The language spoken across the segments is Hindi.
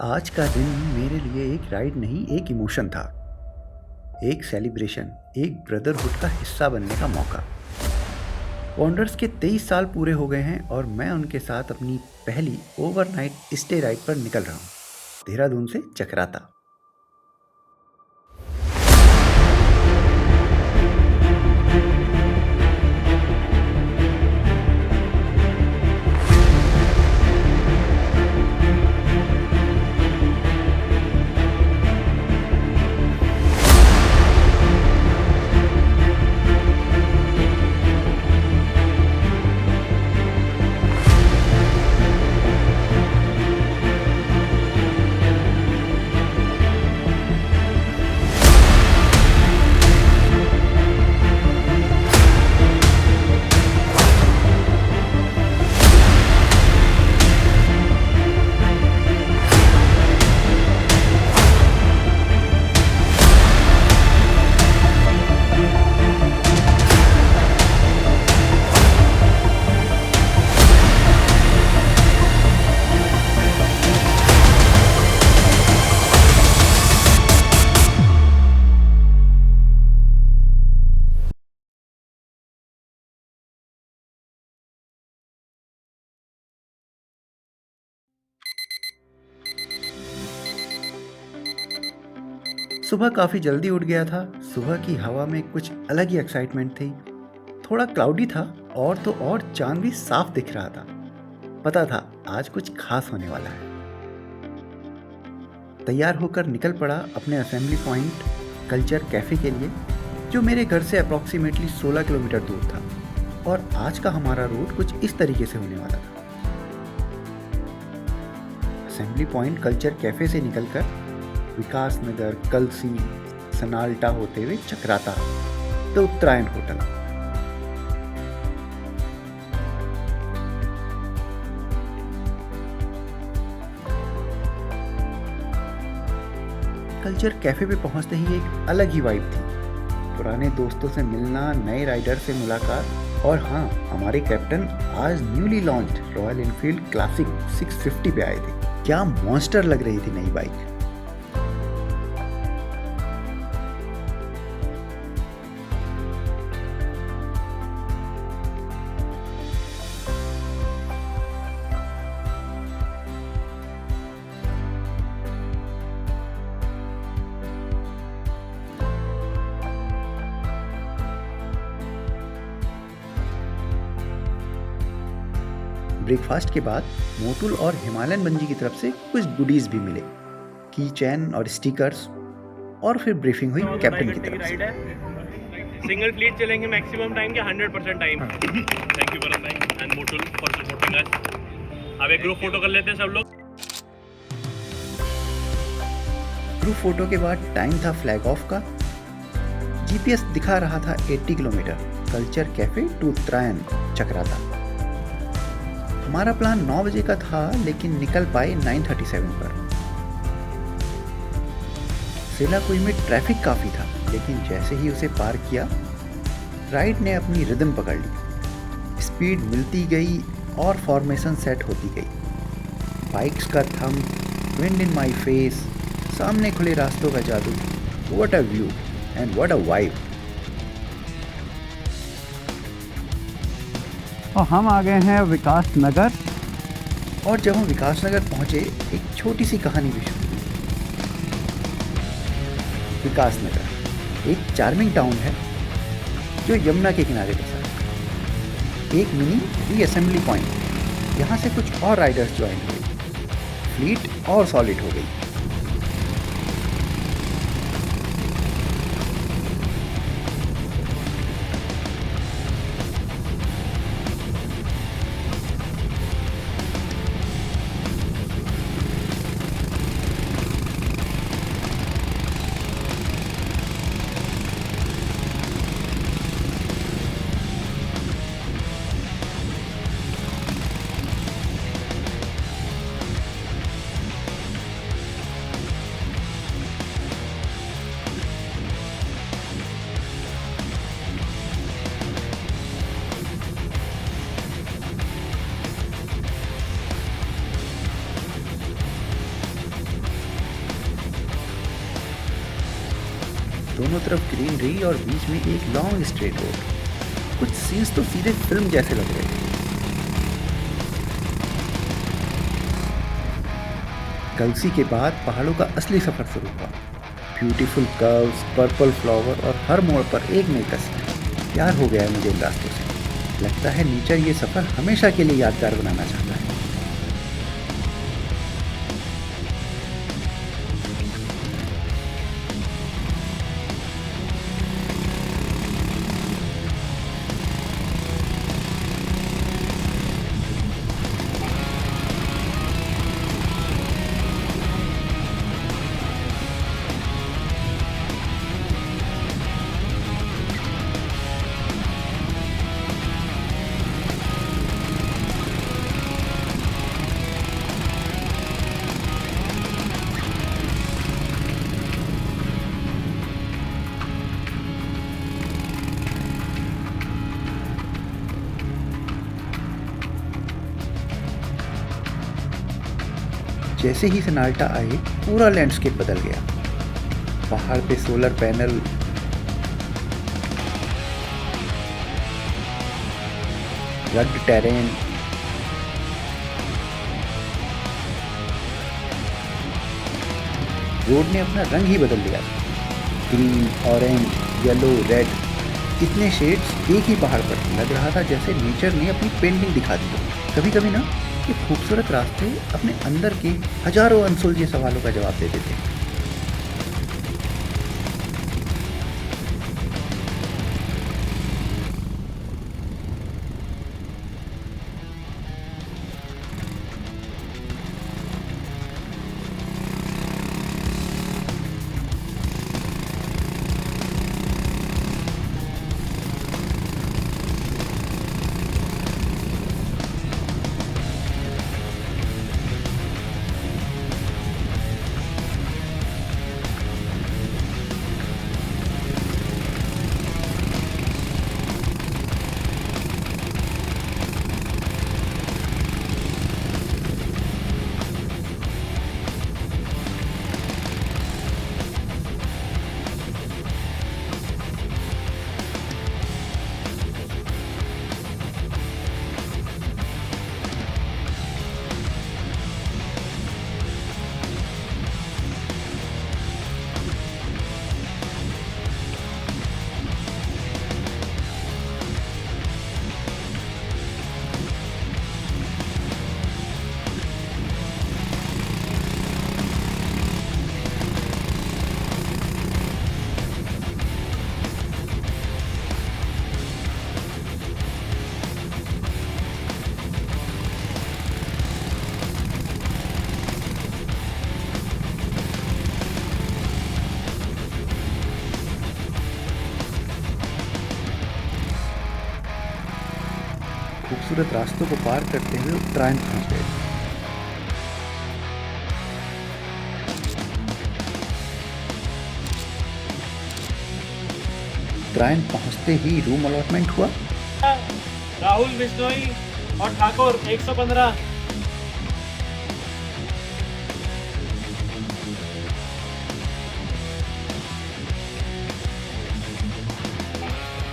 आज का दिन मेरे लिए एक राइड नहीं, एक इमोशन था। एक सेलिब्रेशन, एक ब्रदरहुड का हिस्सा बनने का मौका। वॉन्डर्स के 23 साल पूरे हो गए हैं और मैं उनके साथ अपनी पहली ओवरनाइट स्टे राइड पर निकल रहा हूँ, देहरादून से चकराता। सुबह काफ़ी जल्दी उठ गया था। सुबह की हवा में कुछ अलग ही एक्साइटमेंट थी। थोड़ा क्लाउडी था और तो और चांद भी साफ दिख रहा था। पता था आज कुछ खास होने वाला है। तैयार होकर निकल पड़ा अपने असेंबली पॉइंट कल्चर कैफ़े के लिए, जो मेरे घर से अप्रॉक्सीमेटली 16 किलोमीटर दूर था। और आज का हमारा रूट कुछ इस तरीके से होने वाला था। असेंबली पॉइंट कल्चर कैफ़े से निकलकर विकास नगर, कलसी, सनाल्टा होते हुए Chakrata the Uttarayan hotel. Culture cafe पे पहुंचते ही एक अलग ही वाइब थी। पुराने दोस्तों से मिलना, नए राइडर से मुलाकात और हाँ, हमारे कैप्टन आज newly launched royal Enfield classic 650 पे आए थे। क्या मॉन्स्टर लग रही थी नई बाइक। ब्रेकफास्ट के बाद मोटुल और हिमालयन बंजी की तरफ से कुछ गुडीज भी मिले, की चैन और स्टिकर्स। और फिर ब्रीफिंग हुई कैप्टन की तरफ से। सिंगल फ्लीट चलेंगे मैक्सिमम टाइम के 100% टाइम। थैंक यू भरत भाई and Motul for supporting us. अब एक ग्रुप फोटो कर लेते हैं सब लोग। ग्रुप फोटो के बाद टाइम था फ्लैग ऑफ का। जीपीएस दिखा रहा था 80 किलोमीटर कल्चर कैफे टू उत्तरायण चकराता। हमारा प्लान 9 बजे का था, लेकिन निकल पाए 9:37 पर। सेलाकुई में ट्रैफिक काफ़ी था, लेकिन जैसे ही उसे पार किया, राइड ने अपनी रिदम पकड़ ली। स्पीड मिलती गई और फॉर्मेशन सेट होती गई। बाइक्स का थम, विंड इन माई फेस, सामने खुले रास्तों का जादू। What a view and what a vibe. और हम आ गए हैं विकास नगर। और जब हम विकास नगर पहुंचे, एक छोटी सी कहानी भी शुरू हुई। विकास नगर एक चार्मिंग टाउन है जो यमुना के किनारे बसा है। एक मिनी रीअसेंबली पॉइंट। यहाँ से कुछ और राइडर्स ज्वाइन हुए, फ्लीट और सॉलिड हो गई। दोनों तरफ ग्रीनरी और बीच में एक लॉन्ग स्ट्रेट रोड। कुछ सीन्स तो सीधे फिल्म जैसे लग रहे थे। गलसी के बाद पहाड़ों का असली सफर शुरू हुआ। ब्यूटीफुल कर्व्स, पर्पल फ्लावर और हर मोड़ पर एक नई तस्वीर। प्यार हो गया है मुझे इन रास्तों से। लगता है नेचर ये सफर हमेशा के लिए यादगार बनाना चाहता है। जैसे ही सनाल्टा आए पूरा लैंडस्केप बदल गया। पहाड़ पे solar panel, rugged terrain, road ने अपना रंग ही बदल दिया। ग्रीन, ऑरेंज, येलो, रेड, इतने शेड्स एक ही पहाड़ पर। लग रहा था जैसे नेचर ने अपनी पेंटिंग दिखा दी हो। कभी कभी ना ये खूबसूरत रास्ते अपने अंदर के हजारों अनसुलझे सवालों का जवाब दे देते हैं। खूबसूरत रास्तों को पार करते हुए उत्तरायण पहुंच गए। उत्तरायण पहुंचते ही रूम अलॉटमेंट हुआ। राहुल बिश्नोई और ठाकुर 115।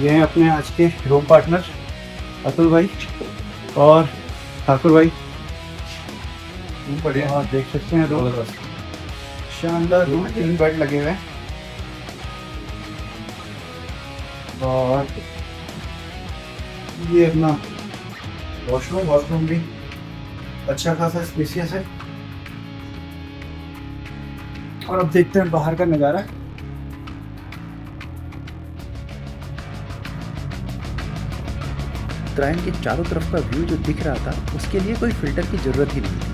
ये हैं अपने आज के रूम पार्टनर अतुल भाई और ठाकुर भाई। बढ़िया, और देख सकते हैं रूम शानदार रूम, 3 बेड लगे हुए हैं और ये अपना वॉशरूम भी अच्छा खासा स्पेशियस है। और अब देखते हैं बाहर का नज़ारा। उत्तरायण के चारों तरफ का व्यू जो दिख रहा था उसके लिए कोई फिल्टर की जरूरत ही नहीं थी।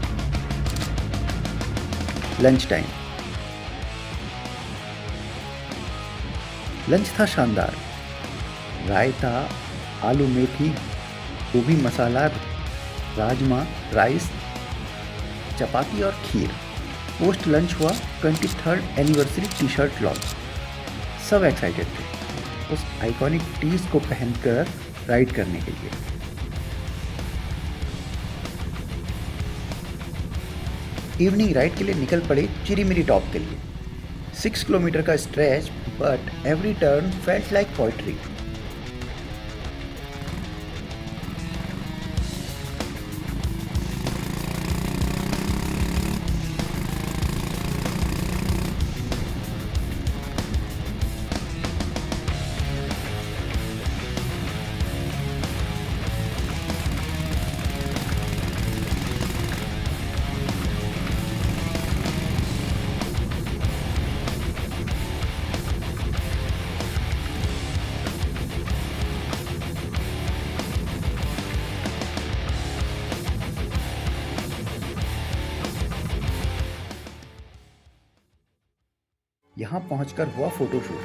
Lunch time. लंच था शानदार। रायता, आलू मेथी, गोभी मसाला, राजमा, राइस, चपाती और खीर। पोस्ट लंच हुआ 23rd anniversary T shirt launch. सब एक्साइटेड थे उस आइकॉनिक टीज को पहनकर राइड करने के लिए। इवनिंग राइड के लिए निकल पड़े चिरीमिरी टॉप के लिए। 6 किलोमीटर का stretch, but every turn felt like poetry. यहाँ पहुंचकर हुआ फोटोशूट।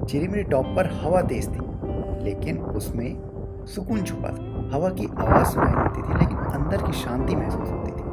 चिरीमिरी टॉप पर हवा तेज थी, लेकिन उसमें सुकून छुपा था। हवा की आवाज सुनाई देती थी, लेकिन अंदर की शांति महसूस होती थी।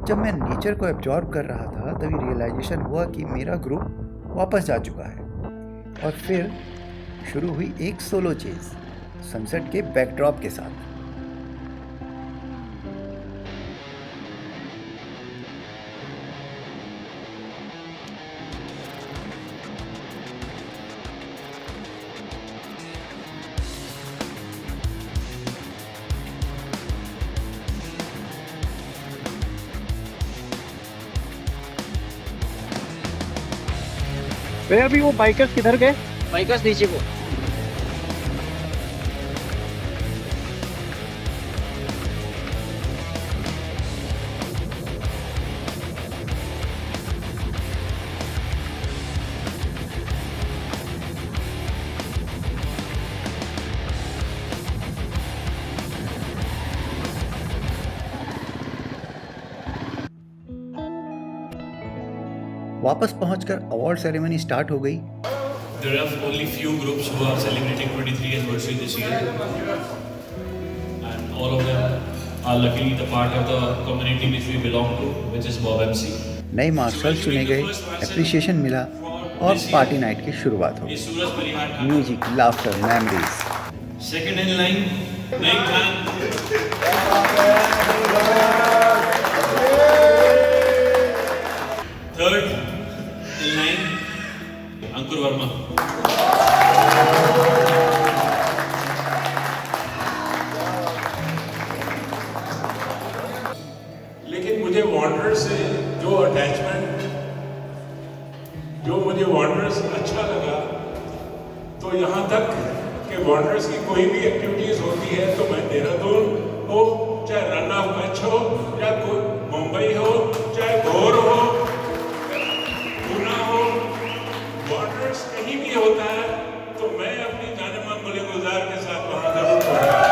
जब मैं नेचर को एब्जॉर्ब कर रहा था, तभी रियलाइजेशन हुआ कि मेरा ग्रुप वापस जा चुका है। और फिर शुरू हुई एक सोलो चेज, सनसेट के बैकड्रॉप के साथ। भैया अभी वो बाइकर्स किधर गए? बाइकर्स नीचे को। वापस पहुंचकर अवार्ड सेरेमनी स्टार्ट हो गई। There are only few groups who are celebrating 23 anniversary this year, and all of them are luckily the part of the community which we belong to, which is Bob MC. नए मार्शल चुने गए, एप्रिसिएशन मिला और पार्टी नाइट की शुरुआत हो गई। Suraj Parihar. Music, laughter, memories. Second in line, Meg Khan. Third in line, Ankur Verma. लेकिन मुझे वांडरर्स से जो अटैचमेंट, जो मुझे वांडरर्स अच्छा लगा, तो यहाँ तक कि वांडरर्स की कोई भी एक्टिविटीज होती है तो मैं देहरादून हो, चाहे रन ऑफ कच्छ हो, या कोई मुंबई हो, चाहे गौर हो, पूना हो, वांडरर्स कहीं भी होता है तो मैं अपनी जान-ए-मन गुलजार के साथ वहाँ जरूर पहुँचूंगा।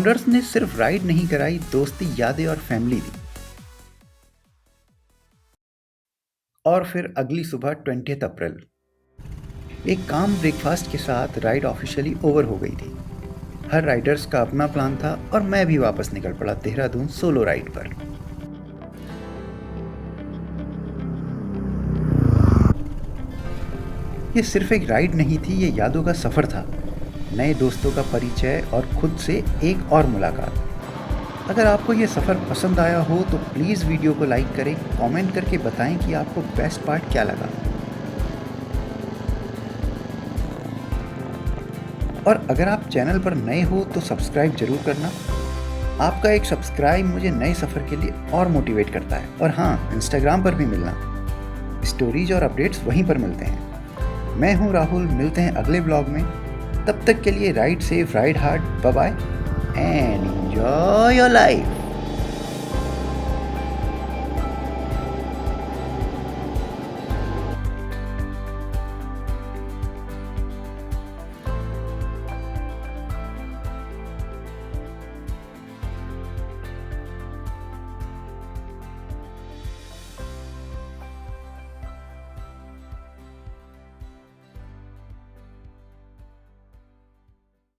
वॉन्डर्स ने सिर्फ राइड नहीं कराई, दोस्ती, यादें और फैमिली दी। और फिर अगली सुबह 20 अप्रैल, एक काम ब्रेकफास्ट के साथ राइड ऑफिशियली ओवर हो गई थी। हर राइडर्स का अपना प्लान था और मैं भी वापस निकल पड़ा देहरादून सोलो राइड पर। ये सिर्फ एक राइड नहीं थी, ये यादों का सफ़र था, नए दोस्तों का परिचय और खुद से एक और मुलाकात। अगर आपको ये सफ़र पसंद आया हो तो प्लीज़ वीडियो को लाइक करें, कमेंट करके बताएं कि आपको बेस्ट पार्ट क्या लगा। और अगर आप चैनल पर नए हो तो सब्सक्राइब जरूर करना। आपका एक सब्सक्राइब मुझे नए सफ़र के लिए और मोटिवेट करता है। और हाँ, इंस्टाग्राम पर भी मिलना, स्टोरीज और अपडेट्स वहीं पर मिलते हैं। मैं हूँ राहुल, मिलते हैं अगले ब्लॉग में। तब तक के लिए ride safe, ride hard, bye bye and enjoy your life.